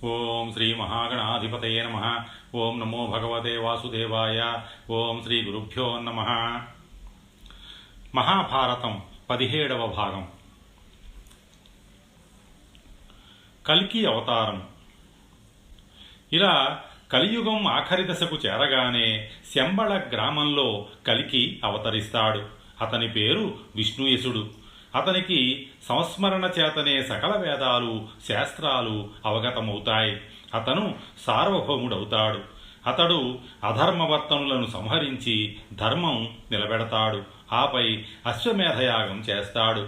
ఓం శ్రీ మహాగణాధిపతయే నమః. ఓం నమో భగవతే వాసుదేవాయ. ఓం శ్రీ గురుభ్యో నమః. మహాభారతం 17వ భాగం. కల్కి అవతారం. ఇలా కలియుగం ఆఖరి దశకు చేరగానే శంబళ గ్రామంలో కల్కి అవతరిస్తాడు. అతని పేరు విష్ణుయసుడు. అతనికి సంస్మరణ చేతనే సకల వేదాలు శాస్త్రాలు అవగతమవుతాయి. అతను సార్వభౌముడవుతాడు. అతడు అధర్మవర్తనులను సంహరించి ధర్మం నిలబెడతాడు. ఆపై అశ్వమేధయాగం చేస్తాడు.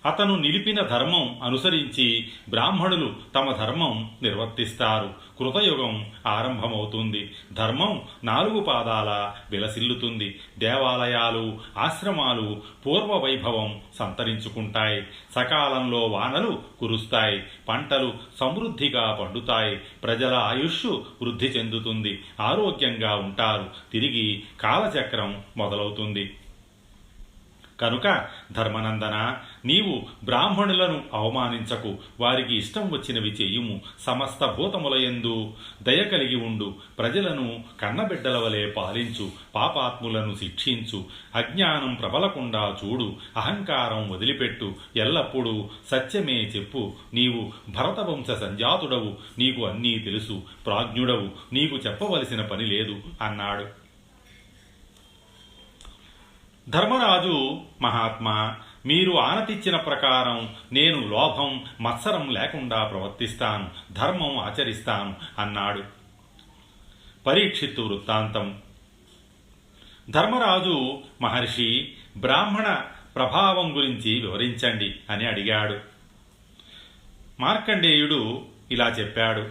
అతను నిలిపిన ధర్మం అనుసరించి బ్రాహ్మణులు తమ ధర్మం నిర్వర్తిస్తారు. కృతయుగం ఆరంభమవుతుంది. ధర్మం 4 పాదాల విలసిల్లుతుంది. దేవాలయాలు ఆశ్రమాలు పూర్వ వైభవం సంతరించుకుంటాయి. సకాలంలో వానలు కురుస్తాయి. పంటలు సమృద్ధిగా పండుతాయి. ప్రజల ఆయుష్ వృద్ధి చెందుతుంది. ఆరోగ్యంగా ఉంటారు. తిరిగి కాలచక్రం మొదలవుతుంది. కనుక ధర్మనందన, నీవు బ్రాహ్మణులను అవమానించకు. వారికి ఇష్టం వచ్చినవి చెయ్యుము. సమస్త భూతములయందు దయ కలిగి ఉండు. ప్రజలను కన్నబిడ్డల వలె పాలించు. పాపాత్ములను శిక్షించు. అజ్ఞానం ప్రబలకుండా చూడు. అహంకారం వదిలిపెట్టు. ఎల్లప్పుడూ సత్యమే చెప్పు. నీవు భరతవంశ సంజాతుడవు. నీకు అన్నీ తెలుసు. ప్రాజ్ఞుడవు. నీకు చెప్పవలసిన పని లేదు అన్నాడు. ధర్మరాజు, మహాత్మా, మీరు ఆనతిచ్చిన ప్రకారం నేను లోభం మత్సరం లేకుండా ప్రవర్తిస్తాను. ధర్మం ఆచరిస్తాను అన్నాడు. పరీక్షిత్తు వృత్తాంతం. ధర్మరాజు, మహర్షి, బ్రాహ్మణ ప్రభావం గురించి వివరించండి అని అడిగాడు. మార్కండేయుడు ఇలా చెప్పాడు.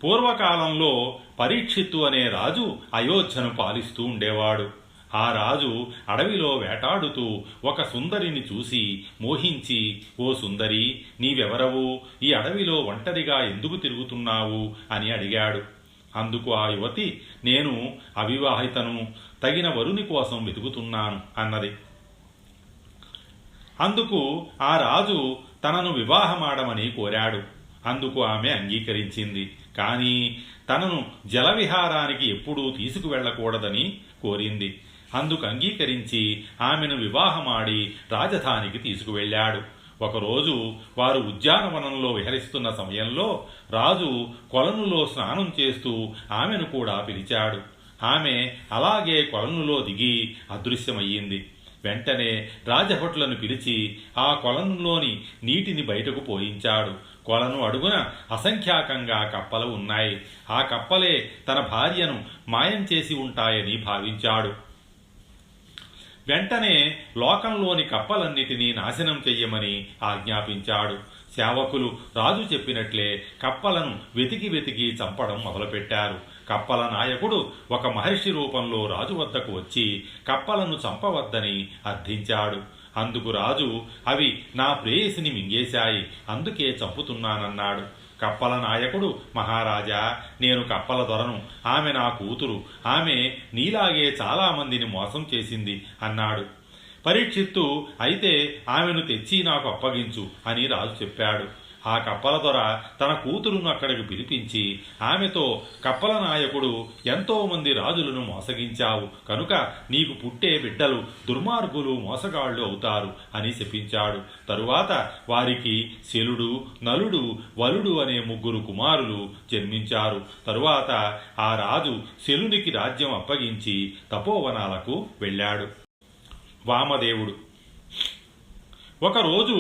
పూర్వకాలంలో పరీక్షిత్తు అనే రాజు అయోధ్యను పాలిస్తూ ఉండేవాడు. ఆ రాజు అడవిలో వేటాడుతూ ఒక సుందరిని చూసి మోహించి, ఓ సుందరి, నీవెవరవు? ఈ అడవిలో ఒంటరిగా ఎందుకు తిరుగుతున్నావు అని అడిగాడు. అందుకు ఆ యువతి, నేను అవివాహితను, తగిన వరుని కోసం వెతుకుతున్నాను అన్నది. అందుకు ఆ రాజు తనను వివాహమాడమని కోరాడు. అందుకు ఆమె అంగీకరించింది. కానీ తనను జలవిహారానికి ఎప్పుడూ తీసుకువెళ్లకూడదని కోరింది. అందుకు అంగీకరించి ఆమెను వివాహమాడి రాజధానికి తీసుకువెళ్ళాడు. ఒకరోజు వారు ఉద్యానవనంలో విహరిస్తున్న సమయంలో రాజు కొలనులో స్నానం చేస్తూ ఆమెను కూడా పిలిచాడు. ఆమె అలాగే కొలనులో దిగి అదృశ్యమయ్యింది. వెంటనే రాజభటులను పిలిచి ఆ కొలనులోని నీటిని బయటకు పోయించాడు. కొలను అడుగున అసంఖ్యాకంగా కప్పలు ఉన్నాయి. ఆ కప్పలే తన భార్యను మాయం చేసి ఉంటాయని భావించాడు. వెంటనే లోకంలోని కప్పలన్నిటినీ నాశనం చెయ్యమని ఆజ్ఞాపించాడు. సేవకులు రాజు చెప్పినట్లే కప్పలను వెతికి వెతికి చంపడం మొదలుపెట్టారు. కప్పల నాయకుడు ఒక మహర్షి రూపంలో రాజు వద్దకు వచ్చి కప్పలను చంపవద్దని అర్థించాడు. అందుకు రాజు, అవి నా ప్రేయసిని మింగేశాయి, అందుకే చంపుతున్నానన్నాడు. కప్పల నాయకుడు, మహారాజా, నేను కప్పల దొరను. ఆమె నా కూతురు. ఆమె నీలాగే చాలామందిని మోసం చేసింది అన్నాడు. పరీక్షిత్తు, అయితే ఆమెను తెచ్చి నాకు అప్పగించు అని రాజు చెప్పాడు. ఆ కప్పల దొర తన కూతురును అక్కడికి పిలిపించి ఆమెతో, కప్పల నాయకుడు ఎంతోమంది రాజులను మోసగించావు, కనుక నీకు పుట్టే బిడ్డలు దుర్మార్గులు మోసగాళ్లు అవుతారు అని శపించాడు. తరువాత వారికి శలుడు, నలుడు, వలుడు అనే 3 కుమారులు జన్మించారు. తరువాత ఆ రాజు శలునికి రాజ్యం అప్పగించి తపోవనాలకు వెళ్ళాడు. వామదేవుడు. ఒకరోజు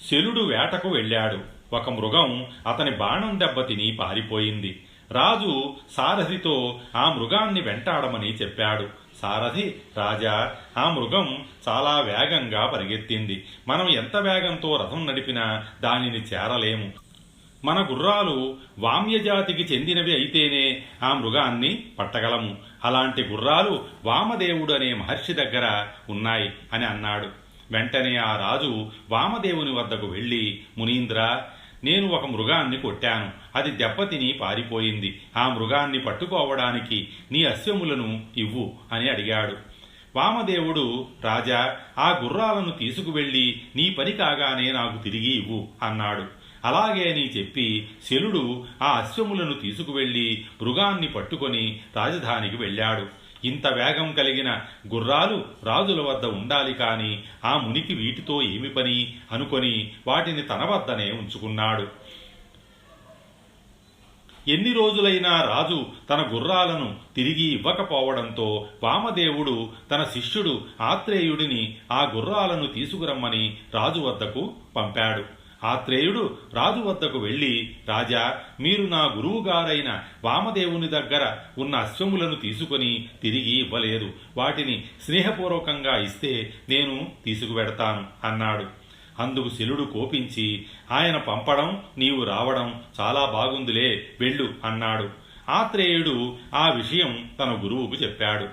శలుడు వేటకు వెళ్ళాడు. ఒక మృగం అతని బాణం దెబ్బతిని పారిపోయింది. రాజు సారథితో ఆ మృగాన్ని వెంటాడమని చెప్పాడు. సారథి, రాజా, ఆ మృగం చాలా వేగంగా పరిగెత్తింది. మనం ఎంత వేగంతో రథం నడిపినా దానిని చేరలేము. మన గుర్రాలు వామ్యజాతికి చెందినవి అయితేనే ఆ మృగాన్ని పట్టగలము. అలాంటి గుర్రాలు వామదేవుడు అనే మహర్షి దగ్గర ఉన్నాయి అని అన్నాడు. వెంటనే ఆ రాజు వామదేవుని వద్దకు వెళ్ళి, మునీంద్ర, నేను ఒక మృగాన్ని కొట్టాను. అది దెబ్బతిని పారిపోయింది. ఆ మృగాన్ని పట్టుకోవడానికి నీ అశ్వములను ఇవ్వు అని అడిగాడు. వామదేవుడు, రాజా, ఆ గుర్రాలను తీసుకువెళ్ళి నీ పని కాగానే నాకు తిరిగి ఇవ్వు అన్నాడు. అలాగే అని చెప్పి శల్యుడు ఆ అశ్వములను తీసుకువెళ్ళి మృగాన్ని పట్టుకొని రాజధానికి వెళ్ళాడు. ఇంత వేగం కలిగిన గుర్రాలు రాజుల వద్ద ఉండాలి కాని ఆ మునికి వీటితో ఏమి పని అనుకొని వాటిని తన వద్దనే ఉంచుకున్నాడు. ఎన్ని రోజులైనా రాజు తన గుర్రాలను తిరిగి ఇవ్వకపోవడంతో వామదేవుడు తన శిష్యుడు ఆత్రేయుడిని ఆ గుర్రాలను తీసుకురమ్మని రాజు వద్దకు పంపాడు. ఆత్రేయుడు రాజు వద్దకు వెళ్ళి, రాజా, మీరు నా గురువుగారైన వామదేవుని దగ్గర ఉన్న అశ్వములను తీసుకొని తిరిగి ఇవ్వలేదు. వాటిని స్నేహపూర్వకంగా ఇస్తే నేను తీసుకువెడతాను అన్నాడు. అందుకు శల్యుడు కోపించి, ఆయన పంపడం నీవు రావడం చాలా బాగుందిలే, వెళ్ళు అన్నాడు. ఆత్రేయుడు ఆ విషయం తన గురువుకు చెప్పాడు.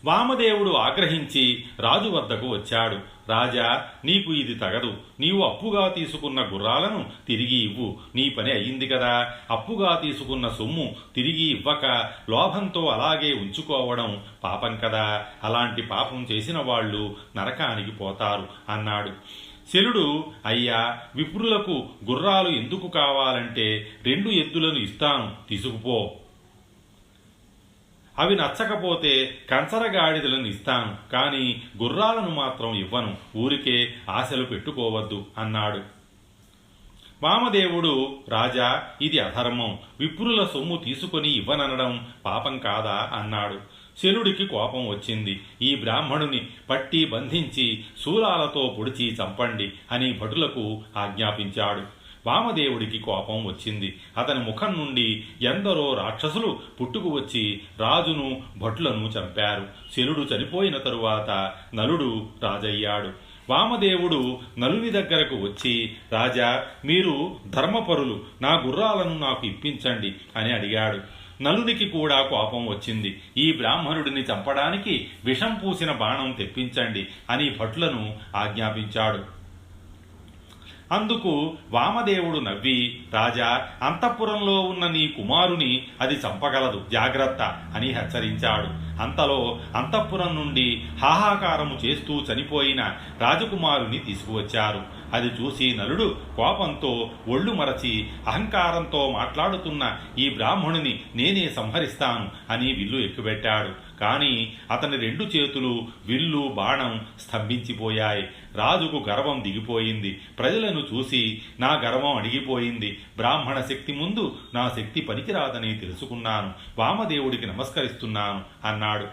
వామదేవుడు ఆగ్రహించి రాజు వద్దకు వచ్చాడు. రాజా, నీకు ఇది తగదు. నీవు అప్పుగా తీసుకున్న గుర్రాలను తిరిగి ఇవ్వు. నీ పని అయ్యింది కదా. అప్పుగా తీసుకున్న సొమ్ము తిరిగి ఇవ్వక లోభంతో అలాగే ఉంచుకోవడం పాపం కదా. అలాంటి పాపం చేసిన వాళ్ళు నరకానికి పోతారు అన్నాడు. శల్యుడు, అయ్యా, విప్రులకు గుర్రాలు ఎందుకు కావాలంటే 2 ఎద్దులను ఇస్తాను, తీసుకుపో. అవి నచ్చకపోతే కంచరగాడిదలను ఇస్తాను, కానీ గుర్రాలను మాత్రం ఇవ్వను. ఊరికే ఆశలు పెట్టుకోవద్దు అన్నాడు. వామదేవుడు, రాజా, ఇది అధర్మం. విప్రుల సొమ్ము తీసుకొని ఇవ్వననడం పాపం కాదా అన్నాడు. శల్యుడికి కోపం వచ్చింది. ఈ బ్రాహ్మణుని పట్టి బంధించి శూలాలతో పొడిచి చంపండి అని భటులకు ఆజ్ఞాపించాడు. వామదేవుడికి కోపం వచ్చింది. అతని ముఖం నుండి ఎందరో రాక్షసులు పుట్టుకు వచ్చి రాజును భటులను చంపారు. శల్యుడు చనిపోయిన తరువాత నలుడు రాజయ్యాడు. వామదేవుడు నలుని దగ్గరకు వచ్చి, రాజా, మీరు ధర్మపరులు, నా గుర్రాలను నాకు ఇప్పించండి అని అడిగాడు. నలునికి కూడా కోపం వచ్చింది. ఈ బ్రాహ్మణుడిని చంపడానికి విషం పూసిన బాణం తెప్పించండి అని భటులను ఆజ్ఞాపించాడు. అందుకు వామదేవుడు నవ్వి, రాజా, అంతఃపురంలో ఉన్న నీ కుమారుని అది చంపగలదు, జాగ్రత్త అని హెచ్చరించాడు. అంతలో అంతఃపురం నుండి హాహాకారము చేస్తూ చనిపోయిన రాజకుమారుని తీసుకువచ్చారు. అది చూసి నలుడు కోపంతో ఒళ్ళు మరచి అహంకారంతో మాట్లాడుతున్న ఈ బ్రాహ్మణుని నేనే సంహరిస్తాను అని విల్లు ఎక్కుపెట్టాడు. కానీ అతని 2 చేతులు, విల్లు, బాణం స్తంభించిపోయాయి. రాజుకు గర్వం దిగిపోయింది. ప్రజలను చూసి నా గర్వం అడిగిపోయింది. బ్రాహ్మణ శక్తి ముందు నా శక్తి పనికిరాదని తెలుసుకున్నాను. వామదేవుడికి నమస్కరిస్తున్నాను అన్నాడు.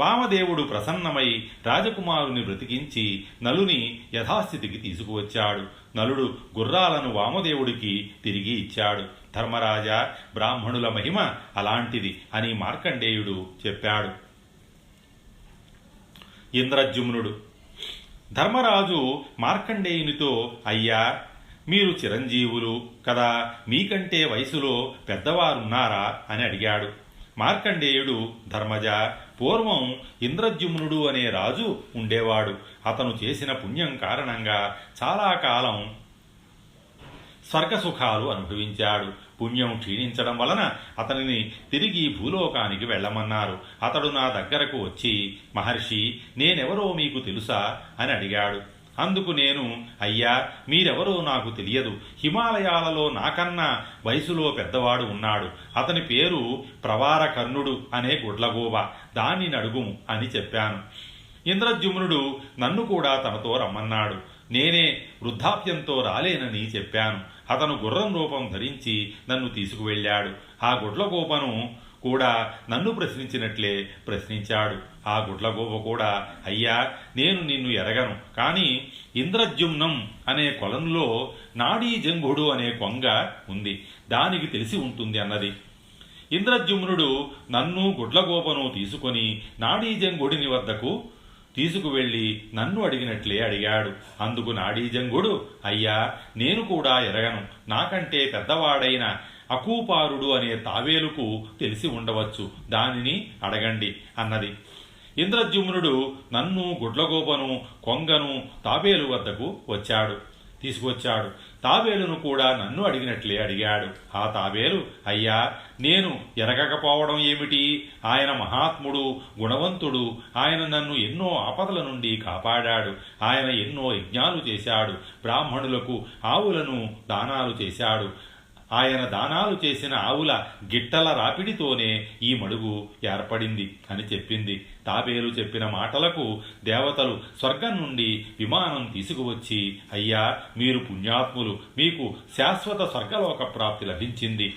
వామదేవుడు ప్రసన్నమై రాజకుమారుని బ్రతికించి నలుని యథాస్థితికి తీసుకువచ్చాడు. నలుడు గుర్రాలను వామదేవుడికి తిరిగి ఇచ్చాడు. ధర్మరాజా, బ్రాహ్మణుల మహిమ అలాంటిది అని మార్కండేయుడు చెప్పాడు. ఇంద్రద్యుమ్నుడు. ధర్మరాజు మార్కండేయునితో, అయ్యా, మీరు చిరంజీవులు కదా, మీకంటే వయసులో పెద్దవారున్నారా అని అడిగాడు. మార్కండేయుడు, ధర్మజ, పూర్వం ఇంద్రద్యుమ్నుడు అనే రాజు ఉండేవాడు. అతను చేసిన పుణ్యం కారణంగా చాలా కాలం స్వర్గసుఖాలు అనుభవించాడు. పుణ్యం క్షీణించడం వలన అతనిని తిరిగి భూలోకానికి వెళ్ళమన్నారు. అతడు నా దగ్గరకు వచ్చి, మహర్షి, నేనెవరో మీకు తెలుసా అని అడిగాడు. అందుకు నేను, అయ్యా, మీరెవరో నాకు తెలియదు. హిమాలయాలలో నాకన్నా వయసులో పెద్దవాడు ఉన్నాడు. అతని పేరు ప్రవారకర్ణుడు అనే గుడ్లగోబ. దానిని అడుగుము అని చెప్పాను. ఇంద్రద్యుమ్నుడు నన్ను కూడా తనతో రమ్మన్నాడు. నేనే వృద్ధాప్యంతో రాలేనని చెప్పాను. అతను గుర్రం రూపం ధరించి నన్ను తీసుకువెళ్ళాడు. ఆ గుడ్లగోపను కూడా నన్ను ప్రశ్నించినట్లే ప్రశ్నించాడు. ఆ గుడ్లగోప కూడా, అయ్యా, నేను నిన్ను ఎరగను, కానీ ఇంద్రద్యుమ్నం అనే కొలంలో నాడీజంఘుడు అనే కొంగ ఉంది, దానికి తెలిసి ఉంటుంది అన్నది. ఇంద్రద్యుమ్నుడు నన్ను గుడ్లగోపను తీసుకొని నాడీజంఘుడిని వద్దకు తీసుకువెళ్ళి నన్ను అడిగినట్లే అడిగాడు. అందుకు నాడీజంఘుడు, అయ్యా, నేను కూడా ఎరగను. నాకంటే పెద్దవాడైన అకూపారుడు అనే తావేలుకు తెలిసి ఉండవచ్చు, దానిని అడగండి అన్నది. ఇంద్రద్యుమ్నుడు నన్ను, గుడ్లగోపను, కొంగను తాబేలు వద్దకు వచ్చాడు. తీసుకొచ్చాడు. తాబేలును కూడా నన్ను అడిగినట్లే అడిగాడు. ఆ తాబేలు, అయ్యా, నేను ఎరగకపోవడం ఏమిటి? ఆయన మహాత్ముడు, గుణవంతుడు. ఆయన నన్ను ఎన్నో ఆపదల నుండి కాపాడాడు. ఆయన ఎన్నో యజ్ఞాలు చేశాడు. బ్రాహ్మణులకు ఆవులను దానాలు చేశాడు. ఆయన దానాలు చేసిన ఆవుల గిట్టల రాపిడితోనే ఈ మడుగు ఏర్పడింది అని చెప్పింది. తాబేలు చెప్పిన మాటలకు దేవతలు స్వర్గం నుండి విమానం తీసుకువచ్చి, అయ్యా, మీరు పుణ్యాత్ములు, మీకు శాశ్వత స్వర్గలోక ప్రాప్తి లభించింది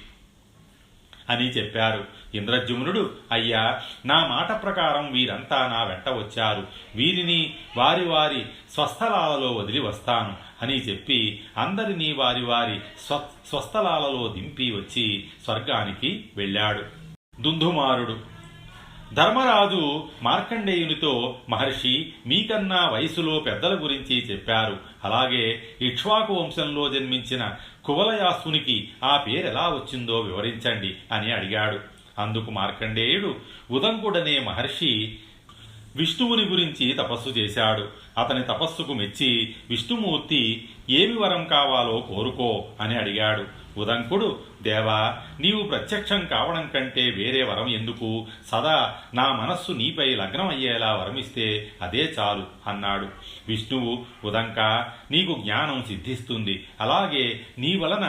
అని చెప్పారు. ఇంద్రజుమ్నుడు, అయ్యా, నా మాట ప్రకారం వీరంతా నా వెంట వచ్చారు. వీరిని వారి వారి స్వస్థలాలలో వదిలి వస్తాను అని చెప్పి అందరినీ వారి వారి స్వస్థలాలలో దింపి వచ్చి స్వర్గానికి వెళ్ళాడు. దుందుమారుడు. ధర్మరాజు మార్కండేయునితో, మహర్షి, మీకన్నా వయసులో పెద్దల గురించి చెప్పారు. అలాగే ఇక్ష్వాకు వంశంలో జన్మించిన కువలయాసునికి ఆ పేరెలా వచ్చిందో వివరించండి అని అడిగాడు. అందుకు మార్కండేయుడు, ఉదంకుడనే మహర్షి విష్ణువుని గురించి తపస్సు చేశాడు. అతని తపస్సుకు మెచ్చి విష్ణుమూర్తి ఏమి వరం కావాలో కోరుకో అని అడిగాడు. ఉదంకుడు, దేవా, నీవు ప్రత్యక్షం కావడం కంటే వేరే వరం ఎందుకు? సదా నా మనస్సు నీపై లగ్నం అయ్యేలా వరమిస్తే అదే చాలు అన్నాడు. విష్ణువు, ఉదంక, నీకు జ్ఞానం సిద్ధిస్తుంది. అలాగే నీ వలన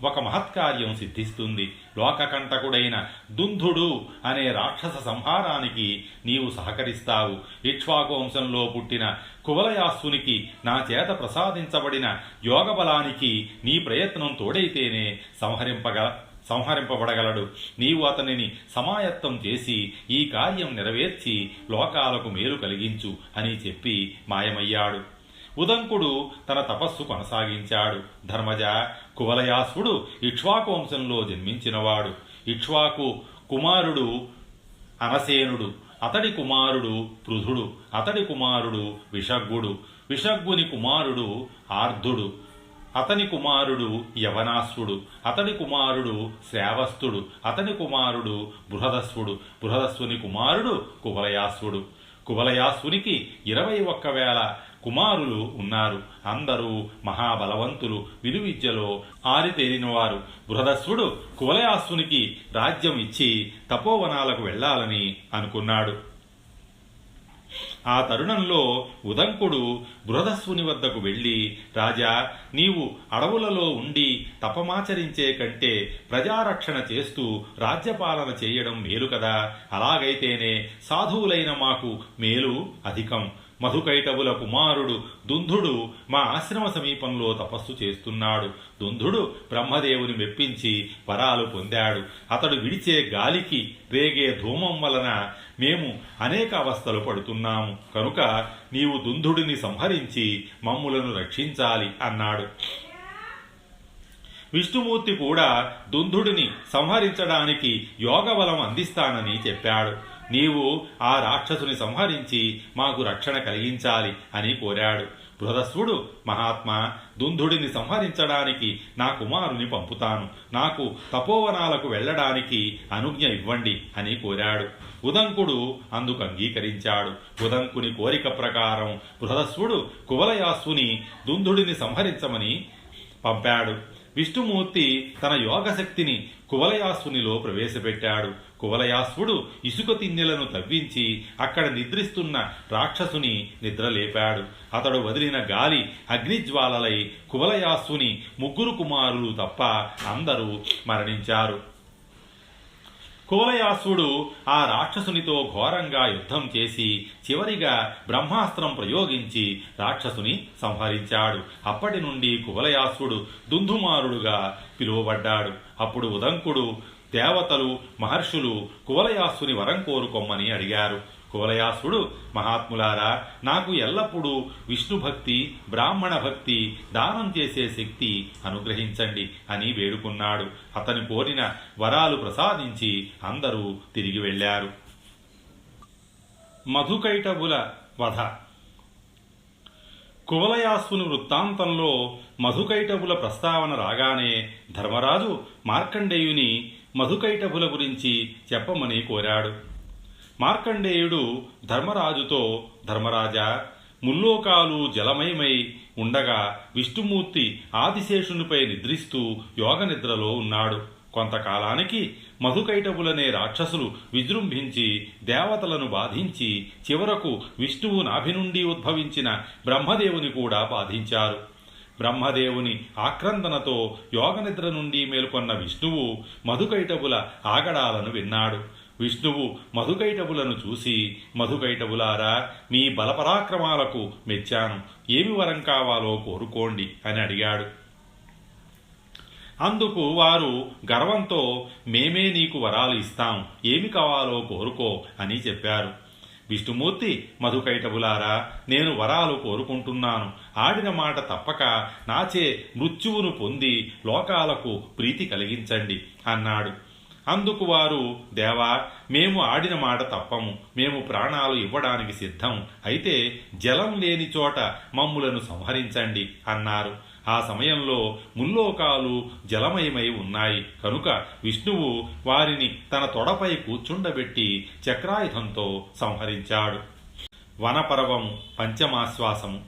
ఒక మహత్కార్యం సిద్ధిస్తుంది. లోకకంటకుడైన దుందుడు అనే రాక్షస సంహారానికి నీవు సహకరిస్తావు. ఇక్ష్వాకు వంశంలో పుట్టిన కువలయాసునికి నా చేత ప్రసాదించబడిన యోగబలానికి నీ ప్రయత్నం తోడైతేనే సంహరింపబడగలడు. నీవు అతనిని సమాయత్తం చేసి ఈ కార్యం నెరవేర్చి లోకాలకు మేలు కలిగించు అని చెప్పి మాయమయ్యాడు. ఉదంకుడు తన తపస్సు కొనసాగించాడు. ధర్మజ, కువలయాసుడు ఇక్ష్వాకు వంశంలో జన్మించినవాడు. ఇక్ష్వాకు కుమారుడు అనసేనుడు. అతడి కుమారుడు పృథుడు. అతడి కుమారుడు విషగ్గుడు. విషగ్గుని కుమారుడు ఆర్ధుడు. అతని కుమారుడు యవనాశ్వుడు. అతడి కుమారుడు శ్రావస్తుడు. అతని కుమారుడు బృహదస్వుడు. బృహదస్వుని కుమారుడు కువలయాశ్వుడు. కువలయాశ్వునికి 21,000 కుమారులు ఉన్నారు. అందరూ మహాబలవంతులు, విలువిద్యలో ఆరితేరినవారు. బృహదస్వుడు కువలయాశ్వునికి రాజ్యం ఇచ్చి తపోవనాలకు వెళ్లాలని అనుకున్నాడు. ఆ తరుణంలో ఉదంకుడు బృహదస్వుని వద్దకు వెళ్ళి, రాజా, నీవు అడవులలో ఉండి తపమాచరించే కంటే ప్రజారక్షణ చేస్తూ రాజ్యపాలన చేయడం మేలు కదా. అలాగైతేనే సాధువులైన మాకు మేలు అధికం. మధుకైటవుల కుమారుడు దుందుడు మా ఆశ్రమ సమీపంలో తపస్సు చేస్తున్నాడు. దుందుడు బ్రహ్మదేవుని మెప్పించి వరాలు పొందాడు. అతడు విడిచే గాలికి రేగే ధూమం వలన మేము అనేక అవస్థలు పడుతున్నాము. కనుక నీవు దుందుడిని సంహరించి మమ్ములను రక్షించాలి అన్నాడు. విష్ణుమూర్తి కూడా దుందుడిని సంహరించడానికి యోగబలం అందిస్తానని చెప్పాడు. నీవు ఆ రాక్షసుని సంహరించి మాకు రక్షణ కలిగించాలి అని కోరాడు. బృహదస్వుడు, మహాత్మా, దుందుడిని సంహరించడానికి నా కుమారుని పంపుతాను. నాకు తపోవనాలకు వెళ్ళడానికి అనుజ్ఞ ఇవ్వండి అని కోరాడు. ఉదంకుడు అందుకు అంగీకరించాడు. ఉదంకుని కోరిక ప్రకారం బృహదస్వుడు కువలయాసుని దుందుడిని సంహరించమని పంపాడు. విష్ణుమూర్తి తన యోగశక్తిని కువలయాసునిలో ప్రవేశపెట్టాడు. కువలయాసుడు ఇసుక తిన్నెలను తవ్వించి అక్కడ నిద్రిస్తున్న రాక్షసుని నిద్రలేపాడు. అతడు వదిలిన గాలి అగ్నిజ్వాలలై కువలయాసుని 3 కుమారులు తప్ప అందరూ మరణించారు. కువలయాసుడు ఆ రాక్షసునితో ఘోరంగా యుద్ధం చేసి చివరిగా బ్రహ్మాస్త్రం ప్రయోగించి రాక్షసుని సంహరించాడు. అప్పటి నుండి కువలయాసుడు దుందుమారుడుగా పిలువబడ్డాడు. అప్పుడు ఉదంకుడు, దేవతలు, మహర్షులు కువలయాసుని వరం కోరుకొమ్మని అడిగారు. కువలయాసుడు, మహాత్ములారా, నాకు ఎల్లప్పుడూ విష్ణుభక్తి, బ్రాహ్మణ భక్తి, దానం చేసే శక్తి అనుగ్రహించండి అని వేడుకున్నాడు. అతను కోరిన వరాలు ప్రసాదించి అందరూ తిరిగి వెళ్ళారు. మధుకైటవుల వధ. కువలయాసుని వృత్తాంతంలో మధుకైటవుల ప్రస్తావన రాగానే ధర్మరాజు మార్కండేయుని మధుకైటవుల గురించి చెప్పమని కోరాడు. మార్కండేయుడు ధర్మరాజుతో, ధర్మరాజా, ముల్లోకాలు జలమయమై ఉండగా విష్ణుమూర్తి ఆదిశేషునిపై నిద్రిస్తూ యోగనిద్రలో ఉన్నాడు. కొంతకాలానికి మధుకైటవులనే రాక్షసులు విజృంభించి దేవతలను బాధించి చివరకు విష్ణువు నాభి నుండి ఉద్భవించిన బ్రహ్మదేవుని కూడా బాధించారు. బ్రహ్మదేవుని ఆక్రందనతో యోగనిద్ర నుండి మేల్కొన్న విష్ణువు మధుకైటవుల ఆగడాలను విన్నాడు. విష్ణువు మధుకైటవులను చూసి, మధుకైటవులారా, మీ బలపరాక్రమాలకు మెచ్చాను, ఏమి వరం కావాలో కోరుకోండి అని అడిగాడు. అందుకు వారు గర్వంతో, మేమే నీకు వరాలు ఇస్తాం, ఏమి కావాలో కోరుకో అని చెప్పారు. విష్ణుమూర్తి, మధుకైటవులారా, నేను వరాలు కోరుకుంటున్నాను, ఆడిన మాట తప్పక నాచే మృత్యువును పొంది లోకాలకు ప్రీతి కలిగించండి అన్నాడు. అందుకు వారు, దేవా, మేము ఆడిన మాట తప్పము, మేము ప్రాణాలు ఇవ్వడానికి సిద్ధం, అయితే జలం లేని చోట మమ్ములను సంహరించండి అన్నారు. ఆ సమయంలో ముల్లోకాలు జలమయమై ఉన్నాయి కనుక విష్ణువు వారిని తన తొడపై కూర్చుండబెట్టి చక్రాయుధంతో సంహరించాడు. వనపర్వము పంచమాశ్వాసము.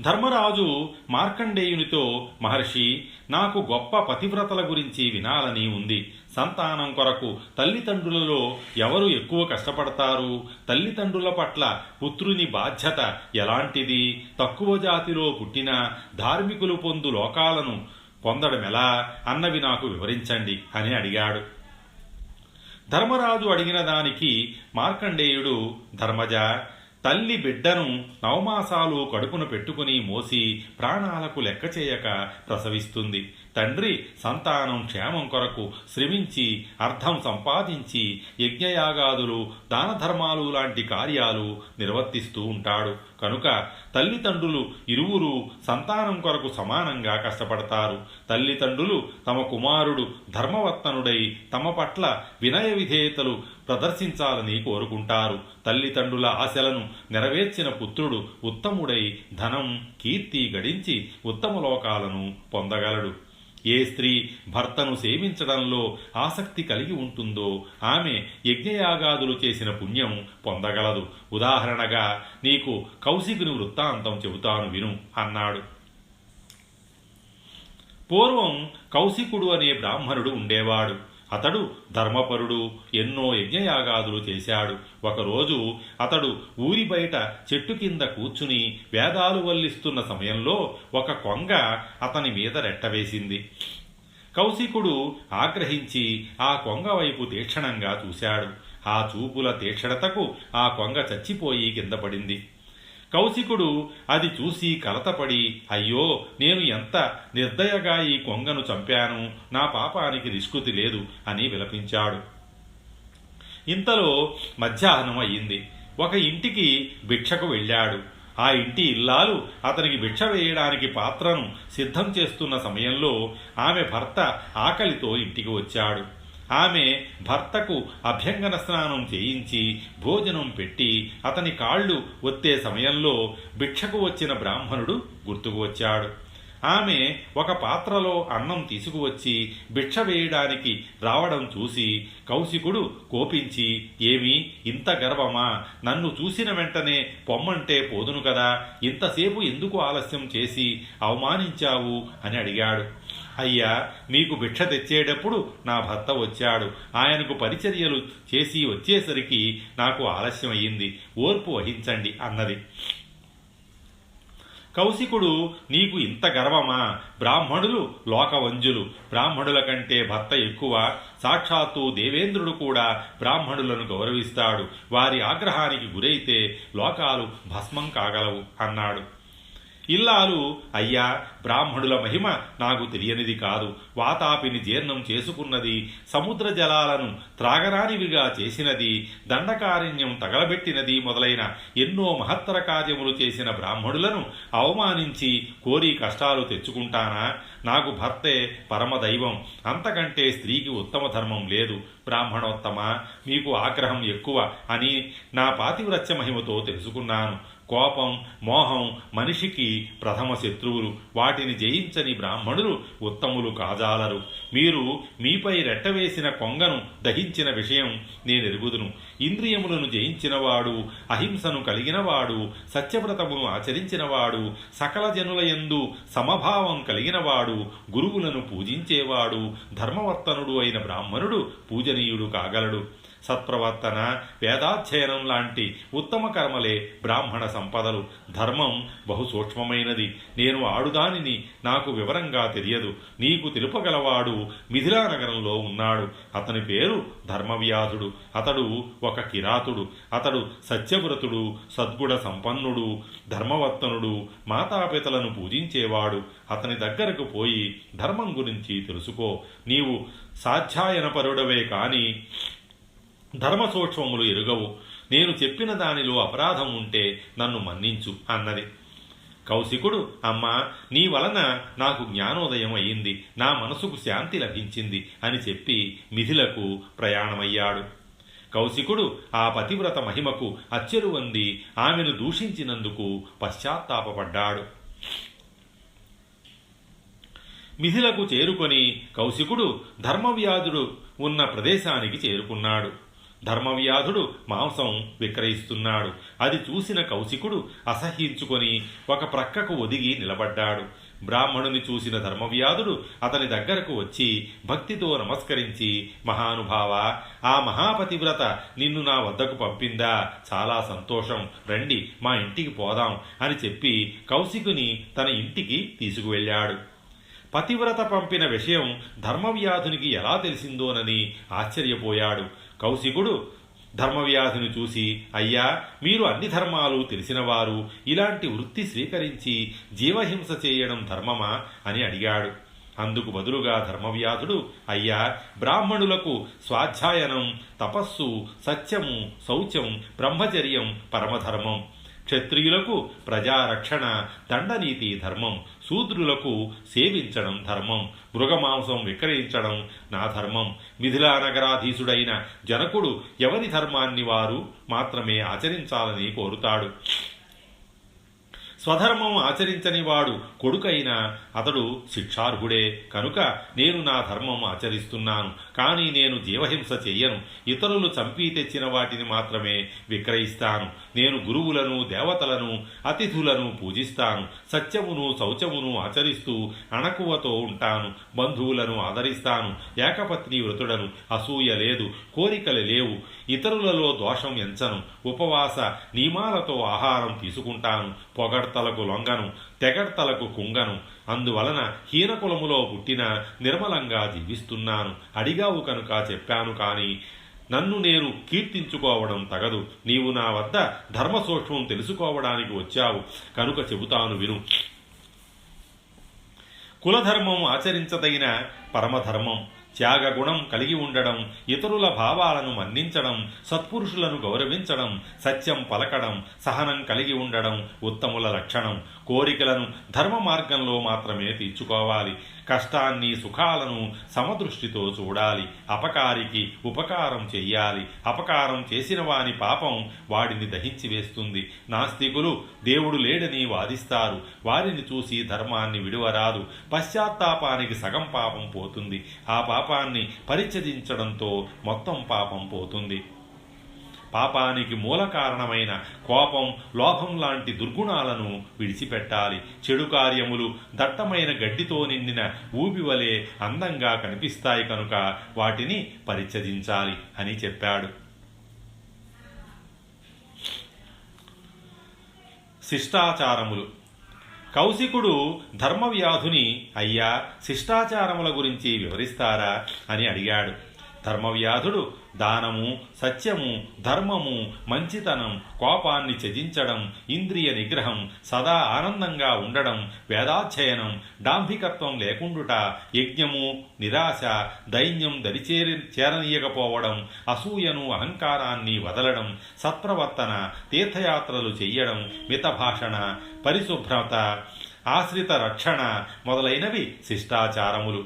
ధర్మరాజు మార్కండేయునితో, మహర్షి, నాకు గొప్ప పతివ్రతల గురించి వినాలని ఉంది. సంతానం కొరకు తల్లిదండ్రులలో ఎవరు ఎక్కువ కష్టపడతారు? తల్లిదండ్రుల పట్ల పుత్రుని బాధ్యత ఎలాంటిది? తక్కువ జాతిలో పుట్టిన ధార్మికులు పొందు లోకాలను పొందడమెలా అన్నవి నాకు వివరించండి అని అడిగాడు. ధర్మరాజు అడిగిన దానికి మార్కండేయుడు, ధర్మజ, తల్లి బిడ్డను నవమాసాలు కడుపున పెట్టుకుని మోసి ప్రాణాలకు లెక్క చేయక ప్రసవిస్తుంది. తండ్రి సంతానం క్షేమం కొరకు శ్రమించి అర్థం సంపాదించి యజ్ఞయాగాదులు దానధర్మాలు లాంటి కార్యాలు నిర్వర్తిస్తూ ఉంటాడు. కనుక తల్లిదండ్రులు ఇరువురు సంతానం కొరకు సమానంగా కష్టపడతారు. తల్లిదండ్రులు తమ కుమారుడు ధర్మవర్తనుడై తమ పట్ల వినయ విధేయతలు ప్రదర్శించాలని కోరుకుంటారు. తల్లిదండ్రుల ఆశలను నెరవేర్చిన పుత్రుడు ఉత్తముడై ధనం కీర్తి గడించి ఉత్తమ లోకాలను పొందగలడు. ఏ స్త్రీ భర్తను సేవించడంలో ఆసక్తి కలిగి ఉంటుందో ఆమె యజ్ఞయాగాదులు చేసిన పుణ్యం పొందగలదు. ఉదాహరణగా నీకు కౌశికుని వృత్తాంతం చెబుతాను విను అన్నాడు. పూర్వం కౌశికుడు అనే బ్రాహ్మణుడు ఉండేవాడు. అతడు ధర్మపరుడు, ఎన్నో యజ్ఞయాగాదులు చేశాడు. ఒకరోజు అతడు ఊరి బయట చెట్టు కింద కూర్చుని వేదాలు వల్లిస్తున్న సమయంలో ఒక కొంగ అతని మీద రెట్టవేసింది. కౌశికుడు ఆగ్రహించి ఆ కొంగ వైపు తీక్షణంగా చూశాడు. ఆ చూపుల తీక్షణతకు ఆ కొంగ చచ్చిపోయి కింద పడింది. కౌశికుడు అది చూసి కలతపడి, అయ్యో, నేను ఎంత నిర్దయగా ఈ కొంగను చంపాను, నా పాపానికి నిష్కృతి లేదు అని విలపించాడు. ఇంతలో మధ్యాహ్నం అయ్యింది. ఒక ఇంటికి భిక్షకు వెళ్ళాడు. ఆ ఇంటి ఇల్లాలు అతనికి భిక్ష వేయడానికి పాత్రను సిద్ధం చేస్తున్న సమయంలో ఆమె భర్త ఆకలితో ఇంటికి వచ్చాడు. ఆమె భర్తకు అభ్యంగన స్నానం చేయించి భోజనం పెట్టి అతని కాళ్ళు ఒత్తే సమయంలో భిక్షకు వచ్చిన బ్రాహ్మణుడు గుర్తుకు వచ్చాడు. ఆమె ఒక పాత్రలో అన్నం తీసుకువచ్చి భిక్ష వేయడానికి రావడం చూసి కౌశికుడు కోపించి, ఏమి ఇంత గర్వమా? నన్ను చూసిన వెంటనే పొమ్మంటే పోదును కదా, ఇంతసేపు ఎందుకు ఆలస్యం చేసి అవమానించావు అని అడిగాడు. అయ్యా, మీకు భిక్ష తెచ్చేటప్పుడు నా భర్త వచ్చాడు. ఆయనకు పరిచర్యలు చేసి వచ్చేసరికి నాకు ఆలస్యం అయ్యింది, ఓర్పు వహించండి అన్నది. కౌశికుడు, నీకు ఇంత గర్వమా? బ్రాహ్మణులు లోకవంజులు, బ్రాహ్మణుల కంటే భర్త ఎక్కువ. సాక్షాత్తు దేవేంద్రుడు కూడా బ్రాహ్మణులను గౌరవిస్తాడు. వారి ఆగ్రహానికి గురైతే లోకాలు భస్మం కాగలవు అన్నాడు. ఇల్లాలు, అయ్యా, బ్రాహ్మణుల మహిమ నాకు తెలియనిది కాదు. వాతాపిని జీర్ణం చేసుకున్నది, సముద్ర జలాలను త్రాగరానివిగా చేసినది, దండకారణ్యం తగలబెట్టినది మొదలైన ఎన్నో మహత్తర కార్యములు చేసిన బ్రాహ్మణులను అవమానించి కోరి కష్టాలు తెచ్చుకుంటానా? నాకు భర్తే పరమదైవం, అంతకంటే స్త్రీకి ఉత్తమ ధర్మం లేదు. బ్రాహ్మణోత్తమ, మీకు ఆగ్రహం ఎక్కువ అని నా పాతివ్రత్య మహిమతో తెలుసుకున్నాను. కోపం, మోహం మనిషికి ప్రథమ శత్రువులు. వాటిని జయించని బ్రాహ్మణులు ఉత్తములు కాజాలరు. మీరు మీపై రెట్టవేసిన కొంగను దహించిన విషయం నేనెరుగుదును. ఇంద్రియములను జయించినవాడు, అహింసను కలిగినవాడు, సత్యవ్రతమును ఆచరించినవాడు, సకల జనులయందు సమభావం కలిగినవాడు, గురువులను పూజించేవాడు, ధర్మవర్తనుడు అయిన బ్రాహ్మణుడు పూజనీయుడు కాగలడు. సత్ప్రవర్తన, వేదాధ్యయనం లాంటి ఉత్తమ కర్మలే బ్రాహ్మణ సంపదలు. ధర్మం బహు సూక్ష్మమైనది. నేను ఆడుదానిని, నాకు వివరంగా తెలియదు. నీకు తెలుపగలవాడు మిథిలా నగరంలో ఉన్నాడు. అతని పేరు ధర్మవ్యాధుడు. అతడు ఒక కిరాతుడు. అతడు సత్యవ్రతుడు, సద్గుణ సంపన్నుడు, ధర్మవర్తనుడు, మాతాపితలను పూజించేవాడు. అతని దగ్గరకు పోయి ధర్మం గురించి తెలుసుకో. నీవు సాధ్యాయనపరుడవే కాని ధర్మ సూక్ష్మములు ఎరుగవు. నేను చెప్పిన దానిలో అపరాధం ఉంటే నన్ను మన్నించు అన్నది. కౌశికుడు, అమ్మా, నీ వలన నాకు జ్ఞానోదయం అయింది, నా మనసుకు శాంతి లభించింది అని చెప్పి మిథిలకు ప్రయాణమయ్యాడు. కౌశికుడు ఆ పతివ్రత మహిమకు అచ్చెరువంది ఆమెను దూషించినందుకు పశ్చాత్తాపపడ్డాడు. మిథిలకు చేరుకొని కౌశికుడు ధర్మవ్యాధుడు ఉన్న ప్రదేశానికి చేరుకున్నాడు. ధర్మవ్యాధుడు మాంసం విక్రయిస్తున్నాడు. అది చూసిన కౌశికుడు అసహ్యించుకొని ఒక ప్రక్కకు ఒదిగి నిలబడ్డాడు. బ్రాహ్మణుని చూసిన ధర్మవ్యాధుడు అతని దగ్గరకు వచ్చి భక్తితో నమస్కరించి, మహానుభావ, ఆ మహాపతివ్రత నిన్ను నా వద్దకు పంపిందా? చాలా సంతోషం, రండి మా ఇంటికి పోదాం అని చెప్పి కౌశికుని తన ఇంటికి తీసుకువెళ్ళాడు. పతివ్రత పంపిన విషయం ధర్మవ్యాధునికి ఎలా తెలిసిందోనని ఆశ్చర్యపోయాడు. కౌశికుడు ధర్మవ్యాధిని చూసి, అయ్యా, మీరు అన్ని ధర్మాలు తెలిసినవారు, ఇలాంటి వృత్తి స్వీకరించి జీవహింస చేయడం ధర్మమా అని అడిగాడు. అందుకు బదులుగా ధర్మవ్యాధుడు, అయ్యా, బ్రాహ్మణులకు స్వాధ్యాయనం, తపస్సు, సత్యము, శౌచం, బ్రహ్మచర్యం పరమధర్మం. క్షత్రియులకు ప్రజారక్షణ, దండనీతి ధర్మం. శూద్రులకు సేవించడం ధర్మం. మృగమాంసం విక్రయించడం నా ధర్మం. మిథిలా నగరాధీశుడైన జనకుడు ఎవరి ధర్మాన్ని వారు మాత్రమే ఆచరించాలని కోరుతాడు. స్వధర్మం ఆచరించని వాడు కొడుకైనా అతడు శిక్షార్హుడే. కనుక నేను నా ధర్మం ఆచరిస్తున్నాను, కానీ నేను జీవహింస చెయ్యను. ఇతరులు చంపి తెచ్చిన వాటిని మాత్రమే విక్రయిస్తాను. నేను గురువులను, దేవతలను, అతిథులను పూజిస్తాను. సత్యమును, శౌచమును ఆచరిస్తూ అణకువతో ఉంటాను. బంధువులను ఆదరిస్తాను. ఏకపత్ని వ్రతుడను. అసూయ లేదు, కోరికలు లేవు. ఇతరులలో దోషం ఎంచను. ఉపవాస నియమాలతో ఆహారం తీసుకుంటాను. పొగడ్తలకు లొంగను, తెగడ్తలకు కుంగను. అందువలన హీనకులములో పుట్టిన నిర్మలంగా జీవిస్తున్నాను. అడిగావు కనుక చెప్పాను, కాని నన్ను నేను కీర్తించుకోవడం తగదు. నీవు నా వద్ద ధర్మసూక్ష్మం తెలుసుకోవడానికి వచ్చావు కనుక చెబుతాను విను. కులధర్మం ఆచరించదగిన పరమధర్మం. త్యాగగుణం కలిగి ఉండడం, ఇతరుల భావాలను మన్నించడం, సత్పురుషులను గౌరవించడం, సత్యం పలకడం, సహనం కలిగి ఉండడం ఉత్తముల లక్షణం. కోరికలను ధర్మ మార్గంలో మాత్రమే తీర్చుకోవాలి. కష్టాన్ని, సుఖాలను సమదృష్టితో చూడాలి. అపకారికి ఉపకారం చెయ్యాలి. అపకారం చేసిన వాని పాపం వాడిని దహించి వేస్తుంది. నాస్తికులు దేవుడు లేడని వాదిస్తారు. వారిని చూసి ధర్మాన్ని విడువరాదు. పశ్చాత్తాపానికి సగం పాపం పోతుంది. ఆ పాపాన్ని పరిత్యజించడంతో మొత్తం పాపం పోతుంది. పాపానికి మూల కారణమైన కోపం, లోభం లాంటి దుర్గుణాలను విడిచిపెట్టాలి. చెడు కార్యములు దట్టమైన గడ్డితో నిండిన ఊబివలే అందంగా కనిపిస్తాయి కనుక వాటిని పరిత్యజించాలి అని చెప్పాడు. శిష్టాచారములు. కౌశికుడు ధర్మవ్యాధుని, అయ్యా, శిష్టాచారముల గురించి వివరిస్తారా అని అడిగాడు. ధర్మవ్యాధుడు దానము, సత్యము, ధర్మము, మంచితనం, కోపాన్ని త్యజించడం, ఇంద్రియ నిగ్రహం, సదా ఆనందంగా ఉండడం, వేదాధ్యయనం, డాంభికత్వం లేకుండుట, యజ్ఞము, నిరాశ, దైన్యం చేరనీయకపోవడం, అసూయను, అహంకారాన్ని వదలడం, సత్ప్రవర్తన, తీర్థయాత్రలు చెయ్యడం, మితభాషణ, పరిశుభ్రత, ఆశ్రిత రక్షణ మొదలైనవి శిష్టాచారములు.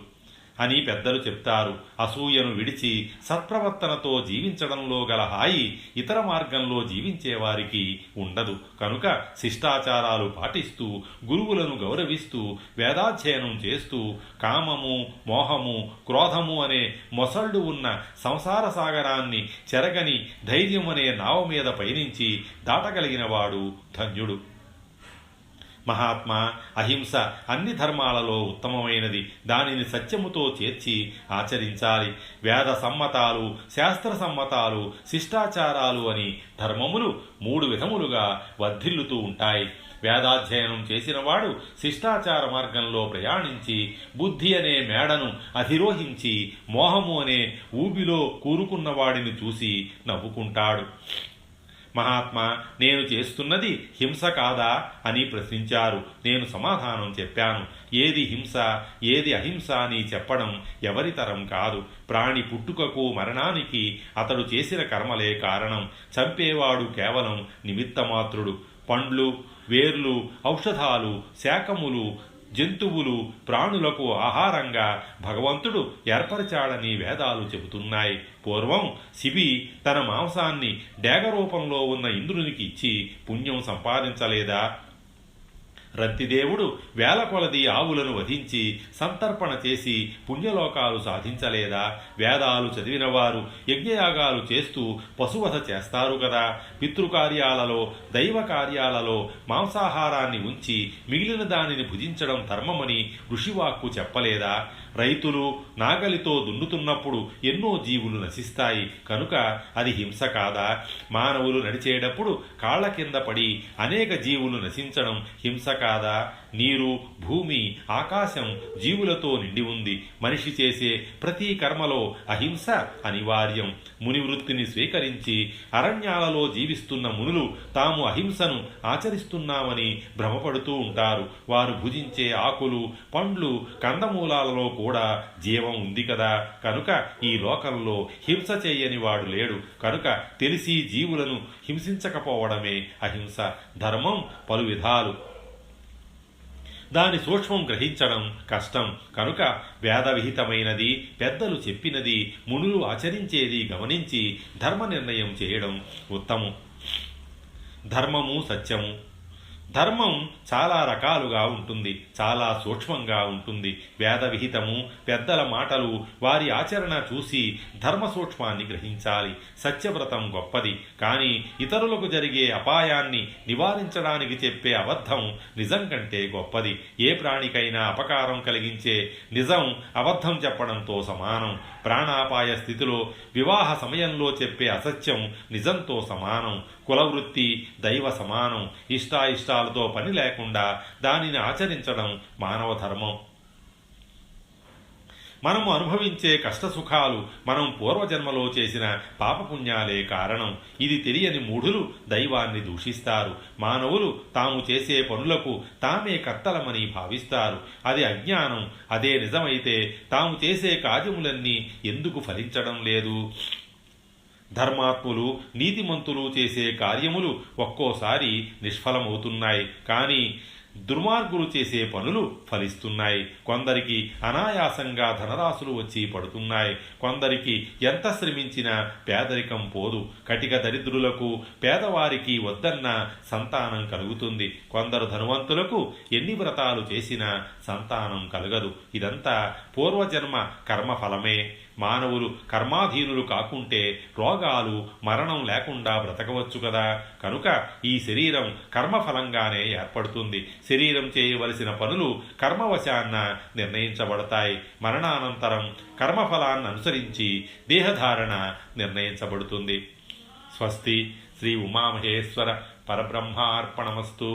అని పెద్దలు చెప్తారు. అసూయను విడిచి సత్ప్రవర్తనతో జీవించడంలో గల హాయి ఇతర మార్గంలో జీవించేవారికి ఉండదు. కనుక శిష్టాచారాలు పాటిస్తూ, గురువులను గౌరవిస్తూ, వేదాధ్యయనం చేస్తూ, కామము, మోహము, క్రోధము అనే మొసళ్ళు ఉన్న సంసార సాగరాన్ని చెరగని ధైర్యం అనే నావ మీద పయనించి దాటగలిగినవాడు ధన్యుడు. మహాత్మా, అహింస అన్ని ధర్మాలలో ఉత్తమమైనది. దానిని సత్యముతో చేర్చి ఆచరించాలి. వేద సమ్మతాలు, శాస్త్ర సమ్మతాలు, శిష్టాచారాలు అని ధర్మములు 3 విధములుగా వర్ధిల్లుతూ ఉంటాయి. వేదాధ్యయనం చేసినవాడు శిష్టాచార మార్గంలో ప్రయాణించి బుద్ధి అనే మేడను అధిరోహించి మోహము అనే ఊబిలో కూరుకున్నవాడిని చూసి నవ్వుకుంటాడు. మహాత్మా, నేను చేస్తున్నది హింస కాదా అని ప్రశ్నించారు. నేను సమాధానం చెప్పాను. ఏది హింస, ఏది అహింస అని చెప్పడం ఎవరితరం కాదు. ప్రాణి పుట్టుకకు మరణానికి అతడు చేసిన కర్మలే కారణం. చంపేవాడు కేవలం నిమిత్తమాత్రుడు. పండ్లు, వేర్లు, ఔషధాలు, శాకములు, జంతువులు, ప్రాణులకు ఆహారంగా భగవంతుడు ఏర్పరచాడని వేదాలు చెబుతున్నాయి. పూర్వం శివి తన మాంసాన్ని డేగ రూపంలో ఉన్న ఇంద్రునికి ఇచ్చి పుణ్యం సంపాదించలేదా? రత్తిదేవుడు వేల కొలది ఆవులను వధించి సంతర్పణ చేసి పుణ్యలోకాలు సాధించలేదా? వేదాలు చదివినవారు యజ్ఞయాగాలు చేస్తూ పశువధ చేస్తారు కదా. పితృకార్యాలలో, దైవ కార్యాలలో మాంసాహారాన్ని ఉంచి మిగిలిన దానిని భుజించడం ధర్మమని ఋషివాక్కు చెప్పలేదా? రైతులు నాగలితో దున్నుతున్నప్పుడు ఎన్నో జీవులు నశిస్తాయి. కనుక అది హింస కాదా? మానవులు నడిచేటప్పుడు కాళ్ల కింద పడి అనేక జీవులు నశించడం హింస కాదా? నీరు, భూమి, ఆకాశం జీవులతో నిండి ఉంది. మనిషి చేసే ప్రతి కర్మలో అహింస అనివార్యం. ముని వృత్తిని స్వీకరించి అరణ్యాలలో జీవిస్తున్న మునులు తాము అహింసను ఆచరిస్తున్నామని భ్రమపడుతూ ఉంటారు. వారు భుజించే ఆకులు, పండ్లు, కందమూలాలలో కూడా జీవం ఉంది కదా. కనుక ఈ లోకంలో హింస చేయని వాడు లేడు. కనుక తెలిసి జీవులను హింసించకపోవడమే అహింస. ధర్మం పలు విధాలు. దాని సూక్ష్మం గ్రహించడం కష్టం. కనుక వేదవిహితమైనది, పెద్దలు చెప్పినది, మునులు ఆచరించేది గమనించి ధర్మ నిర్ణయం చేయడం ఉత్తమం. ధర్మము, సత్యము. ధర్మం చాలా రకాలుగా ఉంటుంది, చాలా సూక్ష్మంగా ఉంటుంది. వేదవిహితము, పెద్దల మాటలు, వారి ఆచరణ చూసి ధర్మ సూక్ష్మాన్ని గ్రహించాలి. సత్యవ్రతం గొప్పది, కానీ ఇతరులకు జరిగే అపాయాన్ని నివారించడానికి చెప్పే అబద్ధం నిజం కంటే గొప్పది. ఏ ప్రాణికైనా అపకారం కలిగించే నిజం అబద్ధం చెప్పడంతో సమానం. ప్రాణాపాయ స్థితిలో, వివాహ సమయంలో చెప్పే అసత్యం నిజంతో సమానం. కులవృత్తి దైవ సమానం. ఇష్టాయిష్టాలతో పని లేకుండా దానిని ఆచరించడం మానవ ధర్మం. మనము అనుభవించే కష్టసుఖాలు మనం పూర్వజన్మలో చేసిన పాపపుణ్యాలే కారణం. ఇది తెలియని మూఢులు దైవాన్ని దూషిస్తారు. మానవులు తాము చేసే పనులకు తామే కర్తలమని భావిస్తారు. అది అజ్ఞానం. అదే నిజమైతే తాము చేసే కార్యములన్నీ ఎందుకు ఫలించడం లేదు? ధర్మాత్ములు, నీతిమంతులు చేసే కార్యములు ఒక్కోసారి నిష్ఫలమవుతున్నాయి. కానీ దుర్మార్గులు చేసే పనులు ఫలిస్తున్నాయి. కొందరికి అనాయాసంగా ధనరాశులు వచ్చి పడుతున్నాయి. కొందరికి ఎంత శ్రమించినా పేదరికం పోదు. కటిక దరిద్రులకు, పేదవారికి వద్దన్న సంతానం కలుగుతుంది. కొందరు ధనవంతులకు ఎన్ని వ్రతాలు చేసినా సంతానం కలగదు. ఇదంతా పూర్వజన్మ కర్మఫలమే. మానవులు కర్మాధీనులు కాకుంటే రోగాలు, మరణం లేకుండా బ్రతకవచ్చు కదా. కనుక ఈ శరీరం కర్మఫలంగానే ఏర్పడుతుంది. శరీరం చేయవలసిన పనులు కర్మవశాన్న నిర్ణయించబడతాయి. మరణానంతరం కర్మఫలాన్ని అనుసరించి దేహధారణ నిర్ణయించబడుతుంది. స్వస్తి. శ్రీ ఉమామహేశ్వర పరబ్రహ్మార్పణమస్తు.